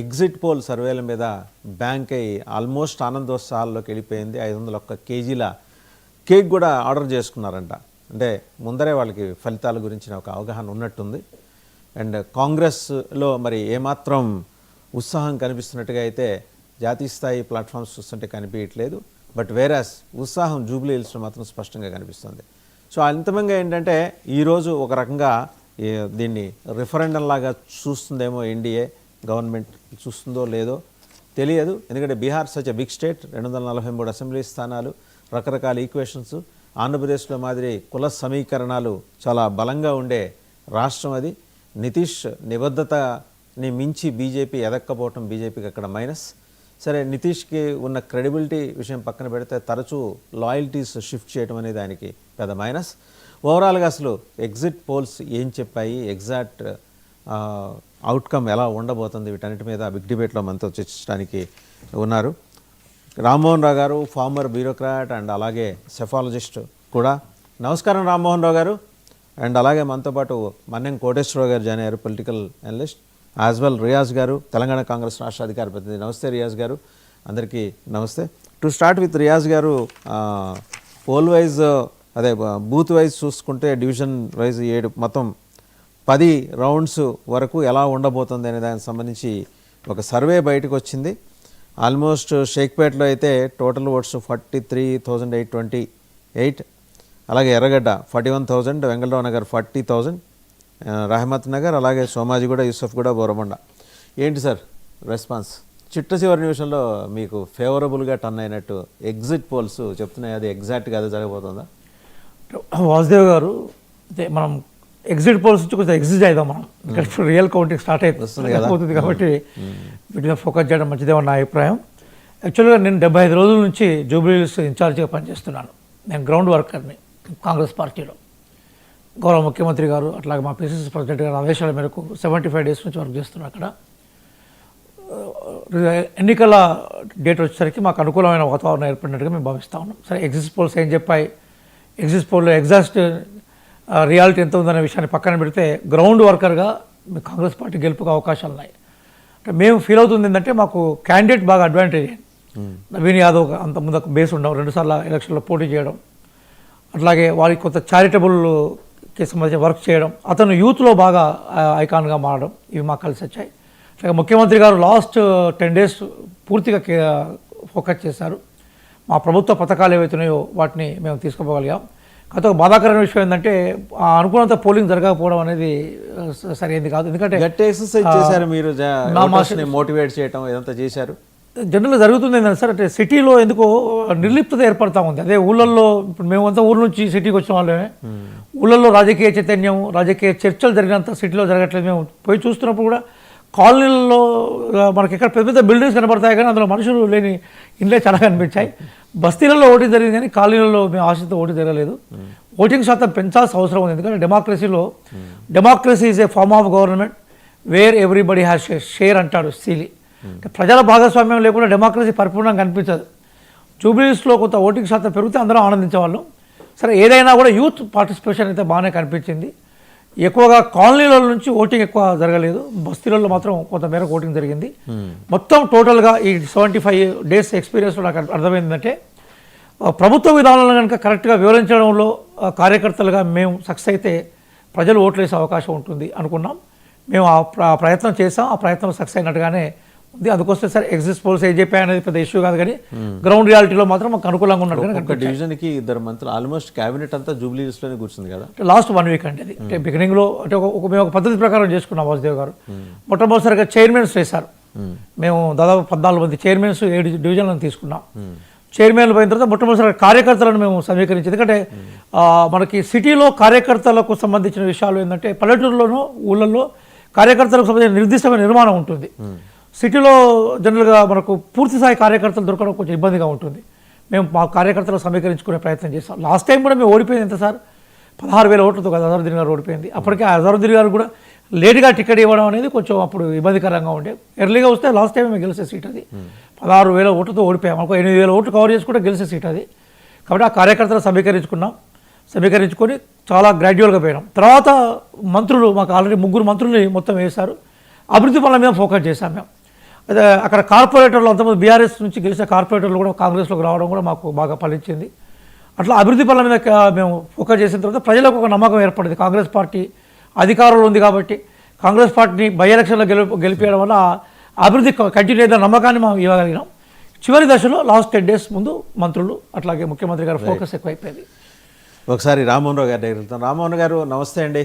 Exit poll సర్వేల మీద bank అయ్యి ఆల్మోస్ట్ ఆనందోత్సాహాల్లోకి వెళ్ళిపోయింది. 501 కేజీల కేక్ కూడా ఆర్డర్ చేసుకున్నారంట. అంటే ముందరే వాళ్ళకి ఫలితాల గురించిన ఒక అవగాహన ఉన్నట్టుంది. అండ్ కాంగ్రెస్లో మరి ఏమాత్రం ఉత్సాహం కనిపిస్తున్నట్టుగా అయితే జాతీయ స్థాయి ప్లాట్ఫామ్స్ చూస్తుంటే కనిపించట్లేదు. బట్ వేరాస్ ఉత్సాహం జూబ్లీ హిల్స్లో మాత్రం స్పష్టంగా కనిపిస్తుంది. సో అంతిమంగా ఏంటంటే ఈరోజు ఒక రకంగా దీన్ని రిఫరెండం లాగా చూస్తుందేమో ఎన్డీఏ గవర్నమెంట్, చూస్తుందో లేదో తెలియదు. ఎందుకంటే Bihar such a big state, 243 assembly స్థానాలు, రకరకాల ఈక్వేషన్స్. ఆంధ్రప్రదేశ్లో మాదిరి కుల సమీకరణాలు చాలా బలంగా ఉండే రాష్ట్రం అది. నితీష్ నిబద్ధతని మించి బీజేపీ ఎదక్కపోవటం బీజేపీకి అక్కడ మైనస్. సరే, నితీష్కి ఉన్న క్రెడిబిలిటీ విషయం పక్కన పెడితే తరచూ లాయల్టీస్ షిఫ్ట్ చేయడం అనేది ఆయనకి పెద్ద మైనస్. ఓవరాల్గా అసలు ఎగ్జిట్ పోల్స్ ఏం చెప్పాయి, ఎగ్జాక్ట్ అవుట్కమ్ ఎలా ఉండబోతుంది, వీటన్నిటి మీద బిగ్ డిబేట్లో మనతో చర్చించడానికి ఉన్నారు రామ్మోహన్ రావు గారు, ఫార్మర్ బ్యూరోక్రాట్ అండ్ అలాగే సెఫాలజిస్ట్ కూడా. నమస్కారం రామ్మోహన్ రావు గారు. అండ్ అలాగే మనతో పాటు మన్నెం కోటేశ్వరరావు గారు జాయిన్ అయ్యారు, political analyst. As well Riyaz గారు, తెలంగాణ కాంగ్రెస్ రాష్ట్ర అధికార ప్రతినిధి. నమస్తే రియాజ్ గారు, అందరికీ నమస్తే. టు స్టార్ట్ విత్ రియాజ్ గారు, పోల్ వైజ్ అదే బూత్ వైజ్ చూసుకుంటే డివిజన్ వైజ్ 7 మొత్తం 10 రౌండ్స్ వరకు ఎలా ఉండబోతుంది అనే దానికి సంబంధించి ఒక సర్వే బయటకు వచ్చింది. ఆల్మోస్ట్ షేక్పేట్లో అయితే టోటల్ ఓట్స్ 43,828, అలాగే ఎర్రగడ్డ 41,000, వెంగళరావు నగర్ 40,000, రహమత్ నగర్, అలాగే సోమాజిగూడ, యూసఫ్గూడ, బోరబండ. ఏంటి సార్ రెస్పాన్స్? చిట్ట చివరి నిమిషంలో మీకు ఫేవరబుల్గా టర్న్ అయినట్టు ఎగ్జిట్ పోల్స్ చెప్తున్నాయి, అది ఎగ్జాక్ట్గా అదే జరగబోతుందా? వాసుదేవ్ గారు, అయితే మనం ఎగ్జిట్ పోల్స్ నుంచి కొంచెం ఎగ్జిట్ అయిదాం. మనం ఇక్కడ రియల్ కౌంటింగ్ స్టార్ట్ అయిపోతుంది కాబట్టి వీటి మీద ఫోకస్ చేయడం మంచిదేమో నా అభిప్రాయం. యాక్చువల్గా నేను 75 రోజుల నుంచి జూబ్లీ హిల్స్ ఇన్ఛార్జ్గా పనిచేస్తున్నాను. నేను గ్రౌండ్ వర్కర్ని కాంగ్రెస్ పార్టీలో. గౌరవ ముఖ్యమంత్రి గారు అట్లాగే మా పిసిసి ప్రెసిడెంట్ గారు ఆదేశాల మేరకు 75 డేస్ నుంచి వర్క్ చేస్తున్నాను అక్కడ. ఎన్నికల డేట్ వచ్చేసరికి మాకు అనుకూలమైన వాతావరణం ఏర్పడినట్టుగా మేము భావిస్తూ ఉన్నాం. సరే, ఎగ్జిట్ పోల్స్ ఏం చెప్పాయి, ఎగ్జిట్ పోల్లో ఎగ్జాక్ట్ రియాలిటీ ఎంత ఉందనే విషయాన్ని పక్కన పెడితే గ్రౌండ్ వర్కర్గా కాంగ్రెస్ పార్టీ గెలుపుకు అవకాశాలు ఉన్నాయి. అంటే మేము ఫీల్ అవుతుంది ఏంటంటే మాకు క్యాండిడేట్ బాగా అడ్వాంటేజ్ అయ్యింది. నవీన్ యాదవ్ అంత ముందు బేస్ ఉండవు, 2 సార్లు ఎలక్షన్లో పోటీ చేయడం, అట్లాగే వారికి కొంత చారిటబుల్కి సంబంధించిన వర్క్ చేయడం, అతను యూత్లో బాగా ఐకాన్గా మారడం, ఇవి మాకు కలిసి వచ్చాయి. అట్లాగే ముఖ్యమంత్రి గారు లాస్ట్ 10 డేస్ పూర్తిగా ఫోకస్ చేశారు. మా ప్రభుత్వ పథకాలు ఏవైతున్నాయో వాటిని మేము తీసుకుపోగలిగాం. కాకపోతే ఒక బాధాకరమైన విషయం ఏంటంటే అనుకున్నంత పోలింగ్ జరగకపోవడం అనేది సరైనది కాదు. ఎందుకంటే గట్టి ఎక్సర్సైజ్ చేశారు మీరు, మోటివేట్ చేయడం ఇదంతా చేశారు. జనరల్గా జరుగుతుంది ఏంటంటే సార్, అంటే సిటీలో ఎందుకో నిర్లిప్తత ఏర్పడతా ఉంది. అదే ఊళ్ళల్లో ఇప్పుడు మేమంతా ఊరు నుంచి సిటీకి వచ్చిన వాళ్ళమే, ఊళ్ళల్లో రాజకీయ చైతన్యం, రాజకీయ చర్చలు జరిగినంత సిటీలో జరగట్లేదు. మేము పోయి చూస్తున్నప్పుడు కూడా కాలనీలలో మనకి ఎక్కడ పెద్ద పెద్ద బిల్డింగ్స్ కనబడతాయి కానీ అందులో మనుషులు లేని ఇండ్లే చాలా కనిపించాయి. బస్తీలలో ఓటింగ్ జరిగింది కానీ కాలనీలలో మేము ఆశతో ఓటింగ్ జరగలేదు. ఓటింగ్ శాతం పెంచాల్సిన అవసరం ఉంది. ఎందుకంటే democracy is a form of government where everybody has share అంటాడు సీలి. ప్రజల భాగస్వామ్యం లేకుండా డెమోక్రసీ పరిపూర్ణంగా కనిపించదు. జూబ్లీహిల్స్లో కొంత ఓటింగ్ శాతం పెరిగితే అందరం ఆనందించేవాళ్ళం. సరే, ఏదైనా కూడా యూత్ పార్టిసిపేషన్ అయితే బాగానే కనిపించింది. ఎక్కువగా కాలనీల నుంచి ఓటింగ్ ఎక్కువ జరగలేదు, బస్తీలలో మాత్రం కొంతమేరకు ఓటింగ్ జరిగింది. మొత్తం టోటల్గా ఈ 75 డేస్ ఎక్స్పీరియన్స్లో నాకు అర్థమైందంటే ప్రభుత్వ విధానాలను కనుక కరెక్ట్గా వివరించడంలో కార్యకర్తలుగా మేము సక్సెస్ అయితే ప్రజలు ఓట్లు వేసే అవకాశం ఉంటుంది అనుకున్నాం. మేము ఆ ప్రయత్నం చేసాం, ఆ ప్రయత్నం సక్సెస్ అయినట్టుగానే ఉంది. అందుకోసం సరే ఎగ్జిట్ పోల్స్ ఏం చెప్పాయి అనేది పెద్ద ఇష్యూ కాదు కానీ గ్రౌండ్ రియాలిటీలో మాత్రం మాకు అనుకూలంగా ఉన్నట్టు. డివిజన్కి 2 మంత్రులు ఆల్మోస్ట్ క్యాబినెట్ అంతా జూబ్లీ హిల్స్లోనే కూర్చుంది కదా. లాస్ట్ 1 వీక్ అండి అది. అంటే బిగినింగ్లో అంటే మేము ఒక పద్ధతి ప్రకారం చేసుకున్నాం. వాసుదేవ్ గారు మొట్టమొదటిసారిగా చైర్మన్స్ వేశారు. మేము దాదాపు 14 మంది చైర్మన్స్ 7 డివిజన్లను తీసుకున్నాం. చైర్మన్లు పోయిన తర్వాత మొట్టమొదటిసారి కార్యకర్తలను మేము సమీకరించి, ఎందుకంటే మనకి సిటీలో కార్యకర్తలకు సంబంధించిన విషయాలు ఏంటంటే పల్లెటూరులోనూ ఊళ్ళల్లో కార్యకర్తలకు సంబంధించిన నిర్దిష్టమైన నిర్మాణం ఉంటుంది. సిటీలో జనరల్గా మనకు పూర్తి స్థాయి కార్యకర్తలు దొరకడం కొంచెం ఇబ్బందిగా ఉంటుంది. మేము మా కార్యకర్తలు సమీకరించుకునే ప్రయత్నం చేస్తాం. లాస్ట్ టైం కూడా మేము ఓడిపోయింది ఎంత సార్, 16,000 ఓట్లతో కదా అజరుద్దీన్ గారు ఓడిపోయింది. అప్పటికే అజరుద్దీన్ గారు కూడా లేటుగా టికెట్ ఇవ్వడం అనేది కొంచెం అప్పుడు ఇబ్బందికరంగా ఉండే. ఎర్లీగా వస్తే లాస్ట్ టైం మేము గెలిచే సీట్ అది. 16,000 ఓట్లతో ఓడిపోయాం. మనకు 8,000 ఓట్లు కవర్ చేసుకుంటే గెలిచే సీట్ అది. కాబట్టి ఆ కార్యకర్తలు సమీకరించుకొని చాలా గ్రాడ్యువల్గా పోయినాం. తర్వాత మంత్రులు మాకు ఆల్రెడీ 3 మంత్రుల్ని మొత్తం వేశారు. అభివృద్ధి పనుల మీద ఫోకస్ చేశాం మేము. అయితే అక్కడ కార్పొరేటర్లు అంతమంది బీఆర్ఎస్ నుంచి గెలిచిన కార్పొరేటర్లు కూడా కాంగ్రెస్లోకి రావడం కూడా మాకు బాగా ఫలించింది. అట్లా అభివృద్ధి పనుల మీద మేము ఫోకస్ చేసిన తర్వాత ప్రజలకు ఒక నమ్మకం ఏర్పడింది. కాంగ్రెస్ పార్టీ అధికారంలో ఉంది కాబట్టి కాంగ్రెస్ పార్టీని బై ఎలక్షన్లో గెలిపేయడం వల్ల అభివృద్ధి కంటిన్యూ అయిన నమ్మకాన్ని మనం ఇవ్వగలిగినాం. చివరి దశలో లాస్ట్ 10 days ముందు మంత్రులు అట్లాగే ముఖ్యమంత్రి గారు ఫోకస్ ఎక్కువైపోయింది. ఒకసారి రామ్మోహన్ రావు గారి దగ్గర వెళ్తాం. రామ్మోహన్ గారు నమస్తే అండి.